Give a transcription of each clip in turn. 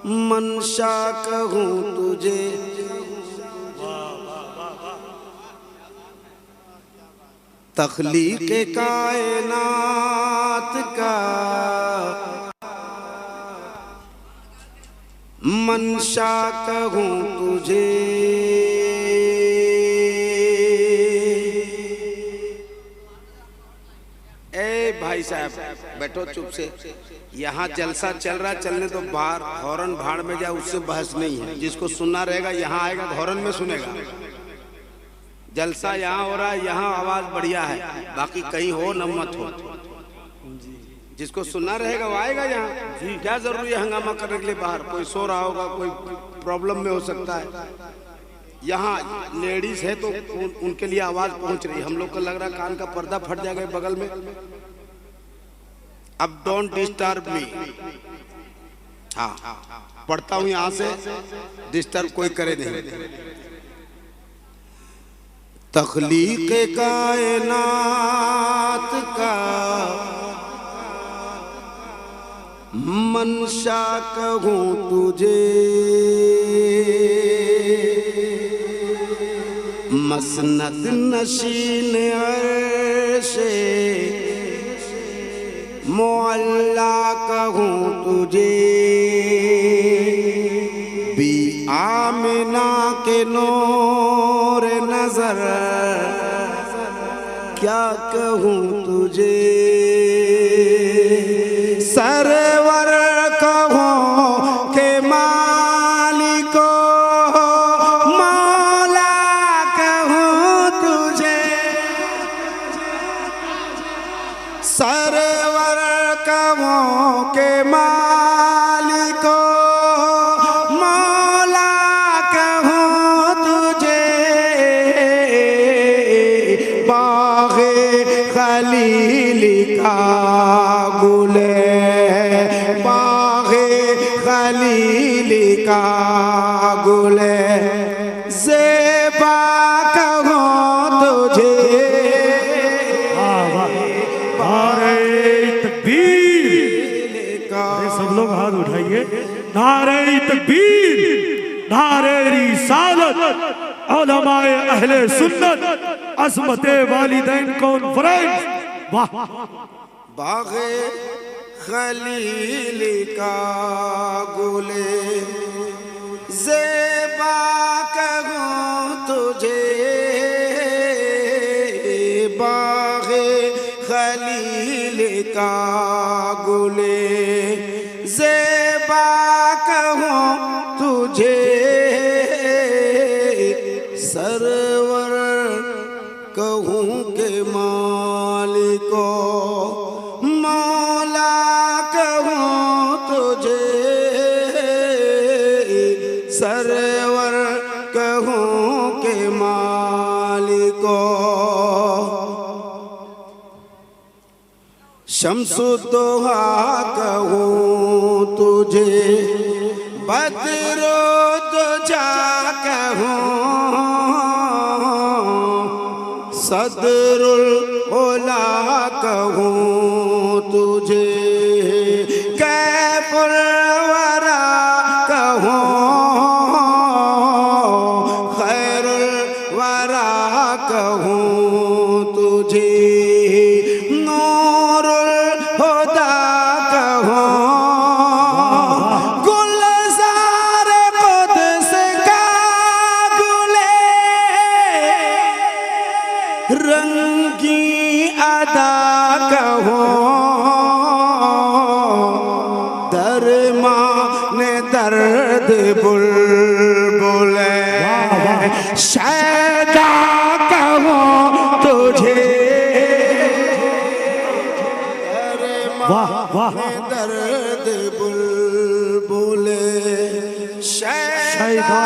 मनशा कहूँ तुझे। तख्लीक कायनात का मनशा कहूँ तुझे। ए भाई साहब बैठो चुप से। यहाँ जलसा चल रहा, चलने तो बाहर हॉर्न भाड़ में जाए, उससे बहस नहीं है। जिसको सुनना रहेगा यहाँ आएगा, हॉर्न में सुनेगा। जलसा यहाँ हो रहा है, यहाँ आवाज बढ़िया है, बाकी कहीं हो न मत हो। जिसको सुनना रहेगा वो आएगा यहाँ। क्या जरूरी है हंगामा करने के लिए बाहर? कोई सो रहा होगा, कोई प्रॉब्लम में हो सकता है। यहाँ लेडीज है तो उनके लिए आवाज पहुंच रही है। हम लोग को लग रहा कान का पर्दा फट जाएगा बगल में। अब डोंट डिस्टर्ब मी। हाँ पढ़ता हूँ यहाँ से, डिस्टर्ब कोई करे नहीं। तख्लीक कायनात का मनशा कहूँ तुझे। मसनद नशीन अर्शे मुअल्ला कहूँ तुझे। बी आमिना के नूर नजर क्या कहूँ तुझे। सरवर कहूँ के मालिको मौला कहूँ तुझे। सरवर कहूँ के मालिको मौला कहूँ तुझे। बाग़े खलील का गुले, बाग़े खलील का गुले ज़ेबा कहूँ तुझे। सब लोग हाथ उठाइए। नारे तकबीर, नारे रिसालत, उलमाए अहले सुन्नत, अज़मते वालिदैन कॉन्फ्रेंस। वाह। बाग़े खलील का गुले ज़ेबा कहूँ तुझे। बाग़े खलील का गुले ज़ेबा कहूँ तुझे। सरवर कहूँ के मालिको मौला कहूँ तुझे। सरवर कहूँ के मालिको। शम्सुद्दोहा कहूँ तुझे। बद्रुद्दुजा कहूँ। सदरुल उला कहूँ तुझे। कैफुल वरा कहूँ। खैरुल वरा कहूँ तुझे। नूरुल हुदा कहूँ। गुलज़ार क़ुद्स का गुले रंगी अदा कहूँ। दरमान दर्द बुलबुले शैदा कहूँ तुझे। वाह वाह। दर्द बुलबुले शैदा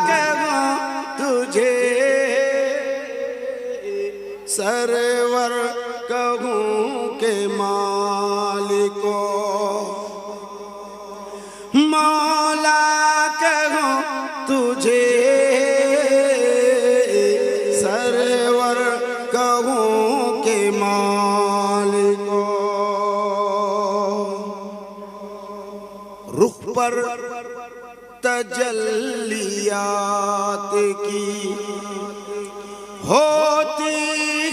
कहूँ तुझे। सरवर कहूँ के मालिको मौला कहूँ तुझे। सरवर कहूँ के मालिको। रुख पर तजल्लियात की होती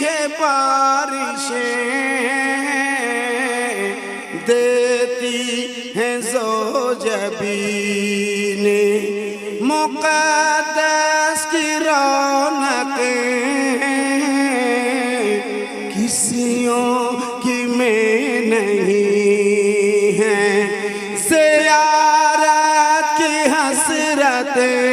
है बारिशें, देती हैं ज़ोजबीने मुक़द्दस की रौनकें, किसियों की में नहीं है ज़ियारत की हसरतें।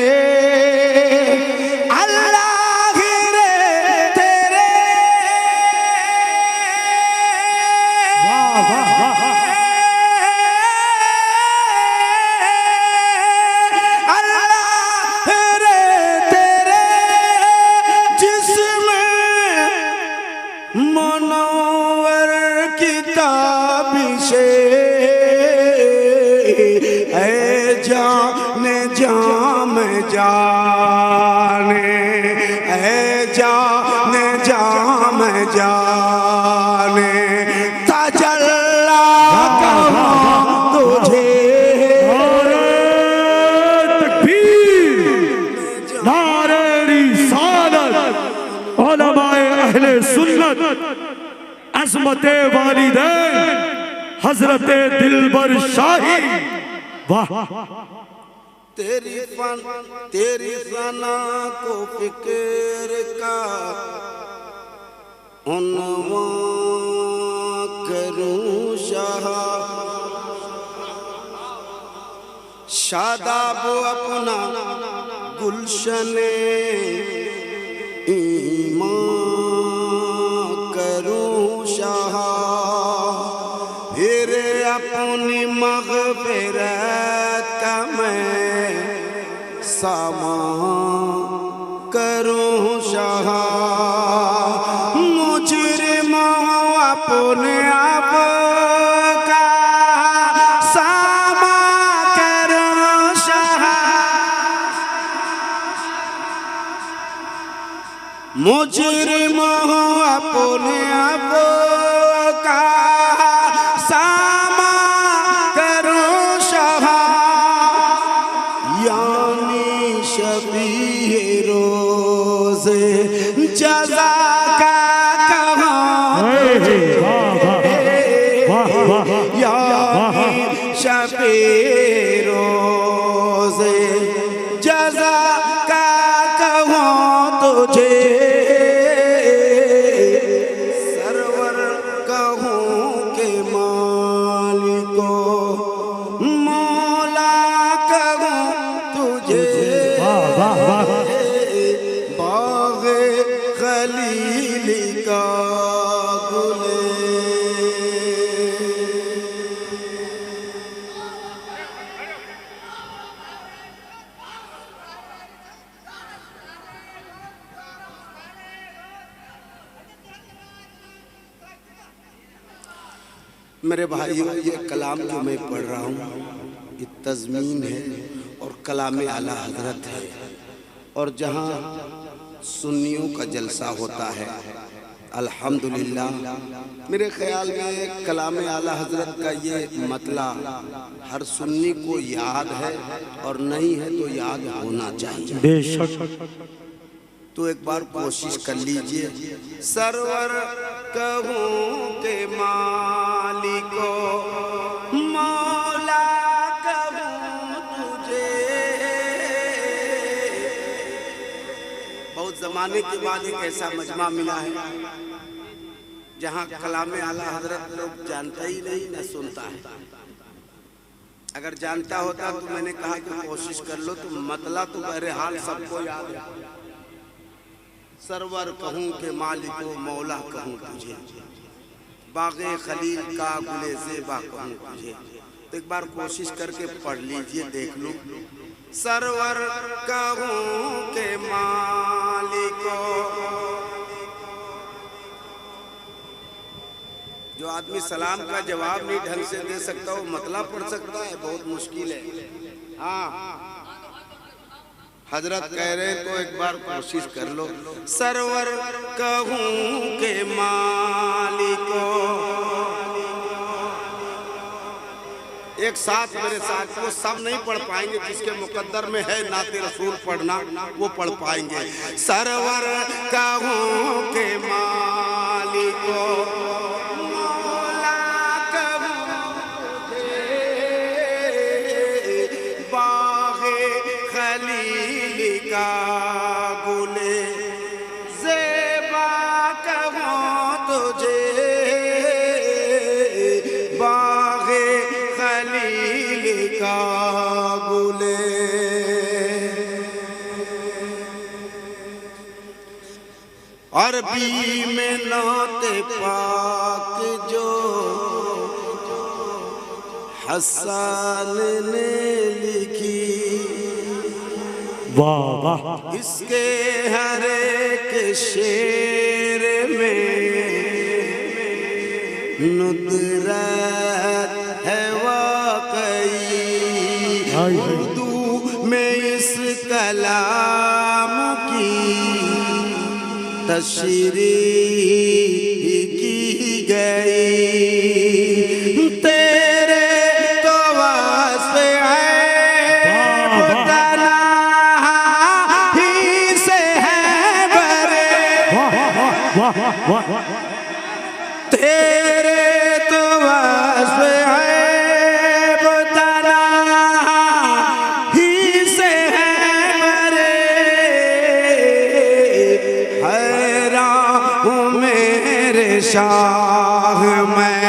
मनोवर की ताबिशे ऐ जाने जाम जाने, ऐ जाने जाम जाने तजल्ला कहाँ तुझे। तकबीर, नारे रिसालत, उलमाए अहले सुन्नत, अज़मते वालिदैन, हज़रते दिलबर शाही। वाह, तेरी फना को फिक्र का उन्वान करूं शाह, शादाब अपना गुलशने ईमान करूं शाह, फिर अपनी मग़फ़िरत का मैं सामान करूं शाह, मुजरिमों अपने आप का सामान करूं शाह, मुजरिमों अपने आप का सामान करूं शाह, यानी शफ़ीए रोज़े जज़ा का कहाँ तुझे, यानी शफ़ीए रोज़े जज़ा का कहाँ तुझे, सरवर कहूँ के मालिको मौला कहूँ तुझे, बाग़े खलील का गुले। मेरे भाइयों, ये कलाम जो मैं पढ़ रहा हूँ ये तज़मीन है और कलाम आला हज़रत है, और जहाँ सुन्नियों का जलसा होता है अल्हम्दुलिल्लाह, मेरे ख्याल में कलाम आला हज़रत का ये मतला हर सुन्नी को याद है, और नहीं है तो याद होना चाहिए बेशक। तो एक बार कोशिश कर लीजिए। सरवर कहूँ के मालिको मौला कहूँ तुझे, बहुत ज़माने के बाद एक ऐसा मजमा मिला है जहाँ कलाम आला हज़रत लोग जानता ही नहीं न सुनता है। अगर जानता होता तो मैंने कहा कि कोशिश कर लो, तो मतला तो बहरहाल सबको याद है। सरवर कहूँ के मालिको मौला कहूँ तुझे, बाग़े खलील का गुले ज़ेबा कहूँ तुझे। तो एक बार कोशिश करके पढ़ लीजिए, देख लो। सरवर कहूँ के मालिको, जो आदमी सलाम का जवाब नहीं ढंग से दे सकता वो मतला पढ़ सकता है, बहुत मुश्किल है। हाँ, हजरत कह रहे तो एक बार कोशिश कर लो। सरवर कहूँ के मालिको, एक एक साथ मेरे साथ, वो सब नहीं पढ़ पाएंगे, जिसके मुकद्दर में है नाते रसूल पढ़ना वो पढ़ पाएंगे। सरवर कहूँ के मालिको मौला कहूँ बागे खलील का गुले ज़ेबा कहूँ तुझे बागे खलील का गुले। अरबी में नाते पाक जो हसन ने लिखी, वाह वाह, इसके हर एक शेर में नुदरत है वाकई। उर्दू में इस कलाम की तशरीह की गई। तेरे तो वास्ते है बताना ही से है बरे, तेरे तो वास्ते है बताना ही से है बरे। हैरान हूँ मेरे शाह मैं,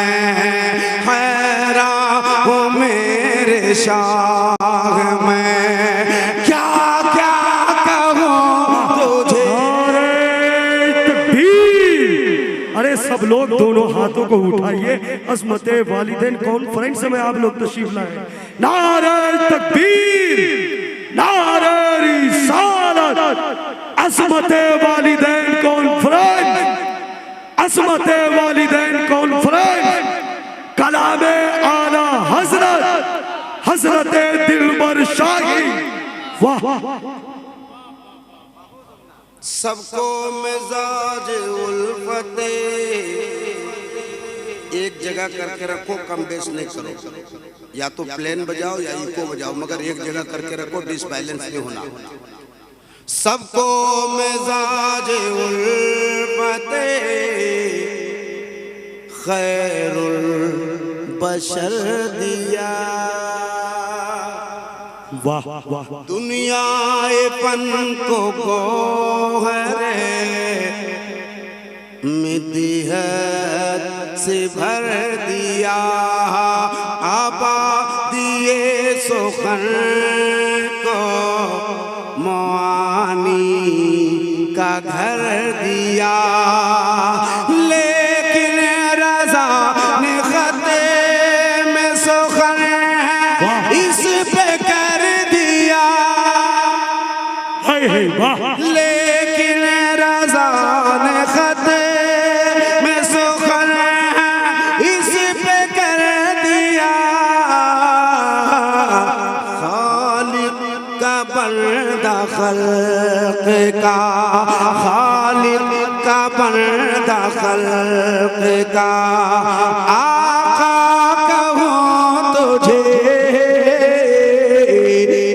हैरान हूँ मेरे शाह मैं, क्या क्या कहूँ तुझे। अरे सब लोग दोनों हाथों को उठाइए, अज़मत वालिदैन कॉन्फ्रेंस में आप लोग तशरीफ लाए। नारे तकबीर, नारे रिसालत, अज़मत वालिदैन कॉन्फ्रेंस, अज़मत वालिदैन कॉन्फ्रेंस, कलामे आला हजरत हजरत दिलबर शाही। वाह, सबको मिजाज उल्फते एक जगह करके रखो, कम बेस नहीं करो। या तो प्लेन बजाओ या इको बजाओ, मगर एक जगह करके रखो, डिसबैलेंस नहीं होना। सबको मिजाज उल्फते खैरुल बशर दिया। वाह वाह, दुनिया पन को गोहरे मिदिहत से भर दिया। आबादिए सुखन को मुआनी का घर दिया। लेकिन रज़ा ने खते में सुखन इस पे कर दिया। लेकिन रज़ा ने खते में सुखन इस पे कर दिया। खालिक का बंदा खल्क़ का, खालिक का बंदा खल्क़ का, आका कहूँ तुझे।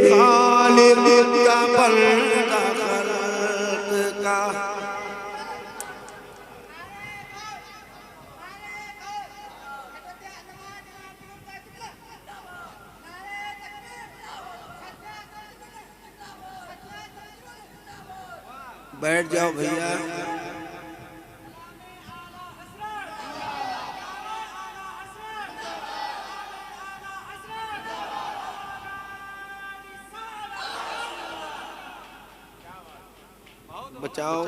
खालिक का बंदा खल्क़ का। बैठ जाओ भैया। बचाओ,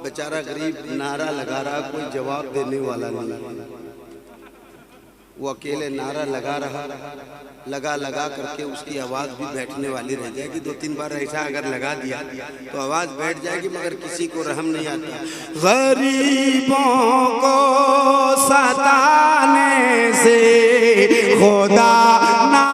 बेचारा गरीब नारा लगा रहा, कोई जवाब देने वाला नहीं। वो अकेले नारा लगा रहा, लगा लगा करके उसकी आवाज़ भी बैठने वाली रह जाएगी। 2-3 बार ऐसा अगर लगा दिया तो आवाज़ बैठ जाएगी, मगर किसी को रहम नहीं आता। गरीबों को सताने से खुदा ना